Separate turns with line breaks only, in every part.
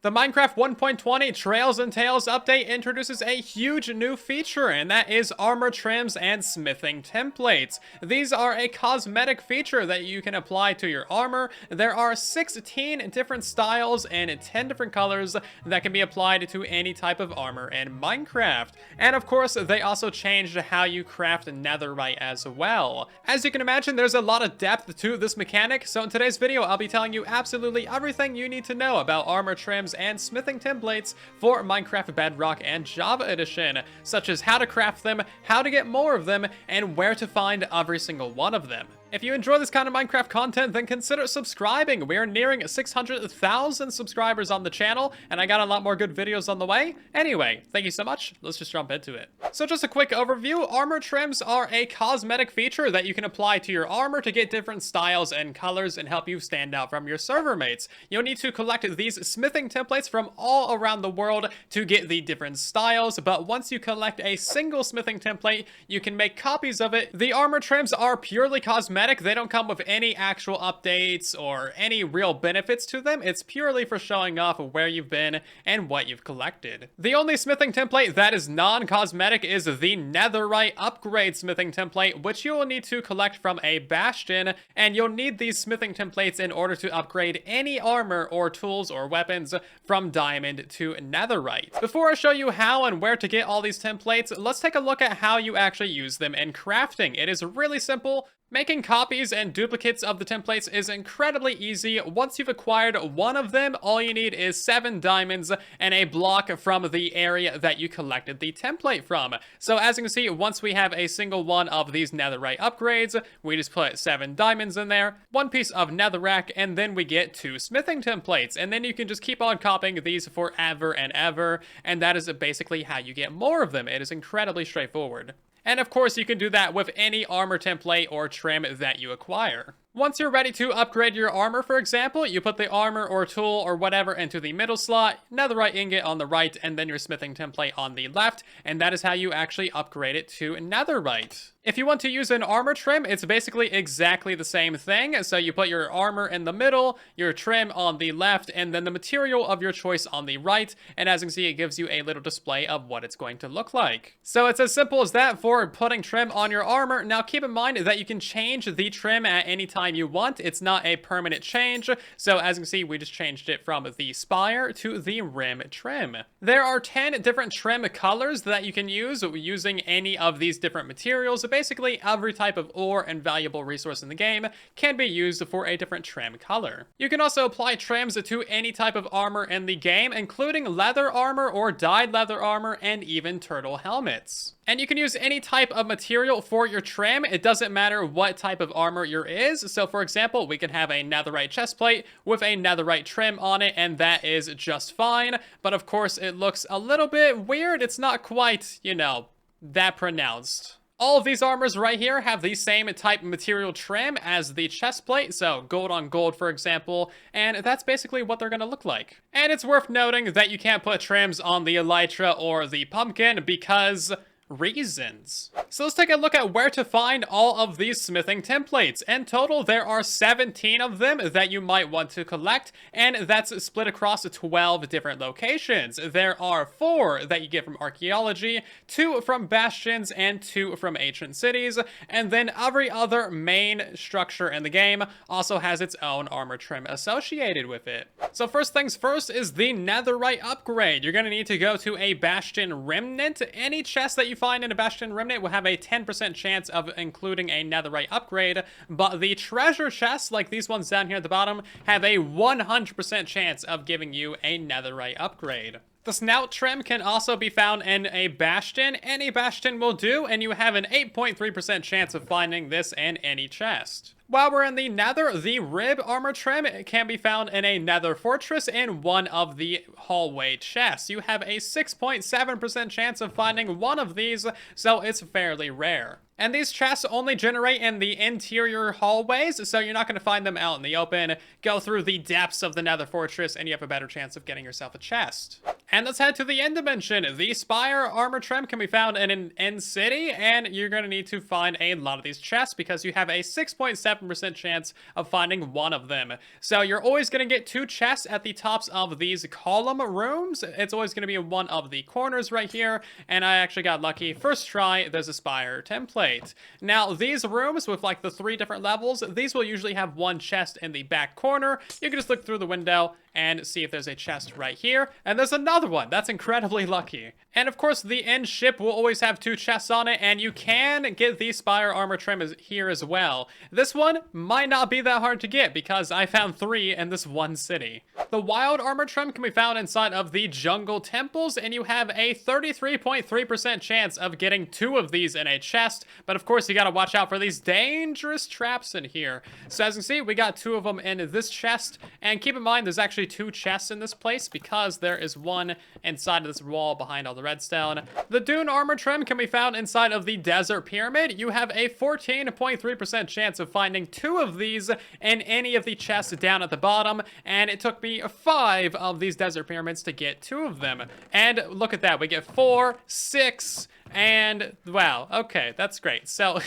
The Minecraft 1.20 Trails and Tales update introduces a huge new feature, and that is armor trims and smithing templates. These are a cosmetic feature that you can apply to your armor. There are 16 different styles and 10 different colors that can be applied to any type of armor in Minecraft. And of course, they also changed how you craft netherite as well. As you can imagine, there's a lot of depth to this mechanic, so in today's video, I'll be telling you absolutely everything you need to know about armor trims and smithing templates for Minecraft Bedrock and Java Edition, such as how to craft them, how to get more of them, and where to find every single one of them. If you enjoy this kind of Minecraft content, then consider subscribing. We are nearing 600,000 subscribers on the channel, and I got a lot more good videos on the way. Anyway, thank you so much. Let's just jump into it. So just a quick overview, armor trims are a cosmetic feature that you can apply to your armor to get different styles and colors and help you stand out from your server mates. You'll need to collect these smithing templates from all around the world to get the different styles, but once you collect a single smithing template, you can make copies of it. The armor trims are purely cosmetic. They don't come with any actual updates or any real benefits to them. It's purely for showing off where you've been and what you've collected. The only smithing template that is non-cosmetic is the netherite upgrade smithing template, which you will need to collect from a bastion, and you'll need these smithing templates in order to upgrade any armor or tools or weapons from diamond to netherite. Before I show you how and where to get all these templates, let's take a look at how you actually use them in crafting. It is really simple. Making copies and duplicates of the templates is incredibly easy. Once you've acquired one of them, all you need is 7 diamonds and a block from the area that you collected the template from. So as you can see, once we have a single one of these netherite upgrades, we just put 7 diamonds in there, 1 piece of netherrack, and then we get 2 smithing templates. And then you can just keep on copying these forever and ever, and that is basically how you get more of them. It is incredibly straightforward. And of course, you can do that with any armor template or trim that you acquire. Once you're ready to upgrade your armor, for example, you put the armor or tool or whatever into the middle slot, netherite ingot on the right, and then your smithing template on the left, and that is how you actually upgrade it to netherite. If you want to use an armor trim, it's basically exactly the same thing. So you put your armor in the middle, your trim on the left, and then the material of your choice on the right. And as you can see, it gives you a little display of what it's going to look like. So it's as simple as that for putting trim on your armor. Now keep in mind that you can change the trim at any time you want. It's not a permanent change. So as you can see, we just changed it from the spire to the rim trim. There are 10 different trim colors that you can use using any of these different materials. Basically, every type of ore and valuable resource in the game can be used for a different trim color. You can also apply trims to any type of armor in the game, including leather armor or dyed leather armor and even turtle helmets. And you can use any type of material for your trim. It doesn't matter what type of armor your is. So for example, we can have a netherite chestplate with a netherite trim on it, and that is just fine. But of course, it looks a little bit weird. It's not quite, you know, that pronounced. All of these armors right here have the same type of material trim as the chestplate, so gold on gold, for example, and that's basically what they're going to look like. And it's worth noting that you can't put trims on the elytra or the pumpkin because reasons. So let's take a look at where to find all of these smithing templates. In total, there are 17 of them that you might want to collect, and that's split across 12 different locations. There are 4 that you get from archaeology, 2 from bastions, and 2 from ancient cities, and then every other main structure in the game also has its own armor trim associated with it. So first things first is the netherite upgrade. You're going to need to go to a bastion remnant. Any chest that you find in a bastion remnant will have a 10% chance of including a netherite upgrade, but the treasure chests, like these ones down here at the bottom, have a 100% chance of giving you a netherite upgrade. The snout trim can also be found in a bastion. Any bastion will do, and you have an 8.3% chance of finding this in any chest. While we're in the nether, the rib armor trim can be found in a nether fortress in one of the hallway chests. You have a 6.7% chance of finding one of these, so it's fairly rare. And these chests only generate in the interior hallways, so you're not going to find them out in the open. Go through the depths of the nether fortress and you have a better chance of getting yourself a chest. And let's head to the end dimension. The Spire armor trim can be found in an end city, and you're going to need to find a lot of these chests because you have a 6.7% chance of finding one of them. So you're always going to get 2 chests at the tops of these column rooms. It's always going to be in one of the corners right here, and I actually got lucky. First try, there's a Spire template. Now, these rooms with like the 3 different levels, these will usually have 1 chest in the back corner. You can just look through the window and see if there's a chest right here, and there's another one. That's incredibly lucky. And of course, the end ship will always have 2 chests on it, and you can get the Spire armor trim here as well. This one might not be that hard to get because I found 3 in this one city. The wild armor trim can be found inside of the jungle temples, and you have a 33.3% chance of getting 2 of these in a chest, but of course you gotta watch out for these dangerous traps in here. So as you can see, we got 2 of them in this chest, and keep in mind there's actually 2 chests in this place because there is one inside of this wall behind all the redstone. The dune armor trim can be found inside of the desert pyramid. You have a 14.3% chance of finding 2 of these in any of the chests down at the bottom, and it took me 5 of these desert pyramids to get 2 of them. And look at that, we get 4, 6, and wow, okay, that's great. So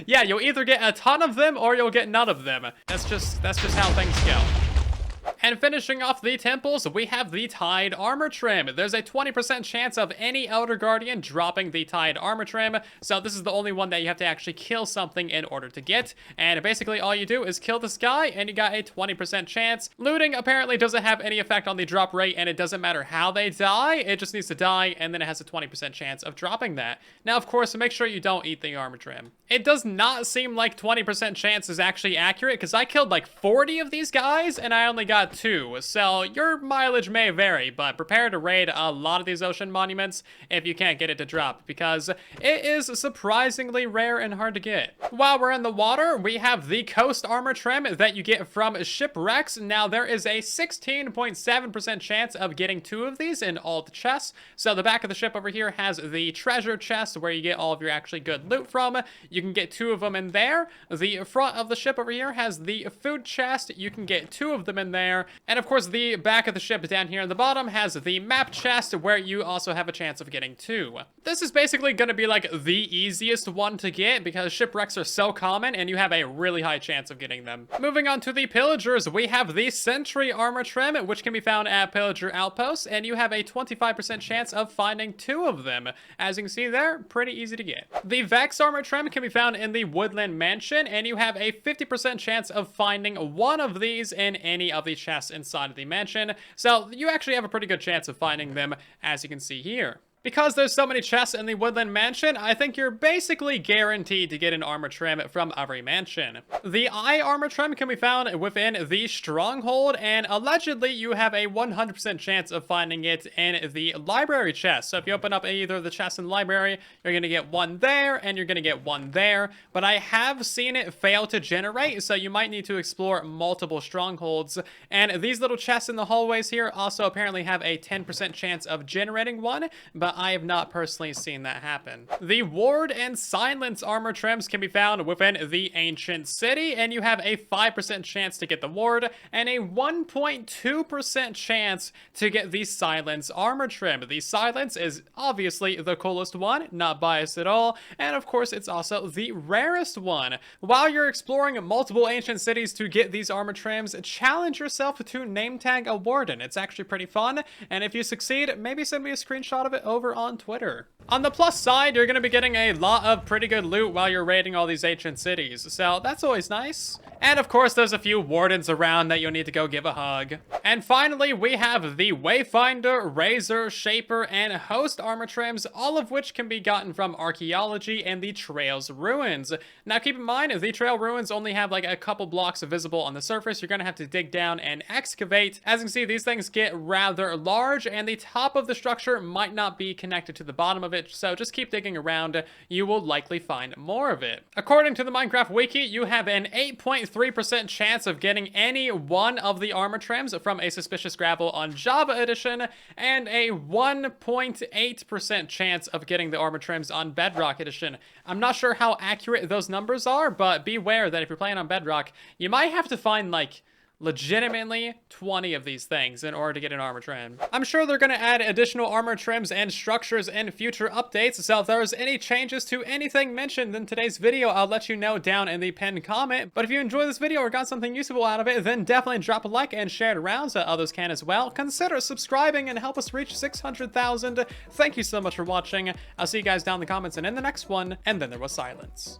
yeah, you'll either get a ton of them or you'll get none of them. That's just how things go. And finishing off the temples, we have the Tide armor trim. There's a 20% chance of any Elder Guardian dropping the Tide armor trim, so this is the only one that you have to actually kill something in order to get. And basically all you do is kill this guy, and you got a 20% chance. Looting apparently doesn't have any effect on the drop rate, and it doesn't matter how they die. It just needs to die, and then it has a 20% chance of dropping that. Now, of course, make sure you don't eat the armor trim. It does not seem like 20% chance is actually accurate, because I killed like 40 of these guys, and I only got 2. So your mileage may vary, but prepare to raid a lot of these ocean monuments if you can't get it to drop, because it is surprisingly rare and hard to get. While we're in the water, we have the coast armor trim that you get from shipwrecks. Now, there is a 16.7% chance of getting 2 of these in all the chests. So the back of the ship over here has the treasure chest where you get all of your actually good loot from. You can get 2 of them in there. The front of the ship over here has the food chest. You can get 2 of them in there. And of course, the back of the ship down here in the bottom has the map chest where you also have a chance of getting 2. This is basically going to be like the easiest one to get because shipwrecks are so common and you have a really high chance of getting them. Moving on to the pillagers, we have the sentry armor trim, which can be found at pillager outposts, and you have a 25% chance of finding 2 of them. As you can see there, pretty easy to get. The Vex armor trim can be found in the woodland mansion, and you have a 50% chance of finding 1 of these in any of the chests inside of the mansion, so you actually have a pretty good chance of finding them, as you can see here. Because there's so many chests in the Woodland Mansion, I think you're basically guaranteed to get an armor trim from every mansion. The Eye armor trim can be found within the Stronghold, and allegedly you have a 100% chance of finding it in the library chest. So if you open up either of the chests in the library, you're going to get 1 there, and you're going to get 1 there. But I have seen it fail to generate, so you might need to explore multiple strongholds. And these little chests in the hallways here also apparently have a 10% chance of generating 1, but I have not personally seen that happen. The Ward and Silence armor trims can be found within the Ancient City, and you have a 5% chance to get the Ward and a 1.2% chance to get the Silence armor trim. The Silence is obviously the coolest one, not biased at all, and of course it's also the rarest one. While you're exploring multiple ancient cities to get these armor trims, challenge yourself to name tag a warden. It's actually pretty fun, and if you succeed, maybe send me a screenshot of it over on Twitter. On the plus side, you're going to be getting a lot of pretty good loot while you're raiding all these ancient cities, so that's always nice. And of course, there's a few wardens around that you'll need to go give a hug. And finally, we have the Wayfinder, Razor, Shaper, and Host armor trims, all of which can be gotten from archaeology and the Trail's ruins. Now keep in mind, the Trail ruins only have like a couple blocks visible on the surface. You're going to have to dig down and excavate. As you can see, these things get rather large, and the top of the structure might not be connected to the bottom of it, so just keep digging around. You will likely find more of it. According to the Minecraft wiki, you have an 8.3% chance of getting any one of the armor trims from a Suspicious Gravel on Java Edition, and a 1.8% chance of getting the armor trims on Bedrock Edition. I'm not sure how accurate those numbers are, but beware that if you're playing on Bedrock, you might have to find like legitimately 20 of these things in order to get an armor trim. I'm sure they're going to add additional armor trims and structures in future updates, so if there's any changes to anything mentioned in today's video, I'll let you know down in the pinned comment. But if you enjoyed this video or got something useful out of it, then definitely drop a like and share it around so others can as well. Consider subscribing and help us reach 600,000. Thank you so much for watching. I'll see you guys down in the comments and in the next one, and then there was silence.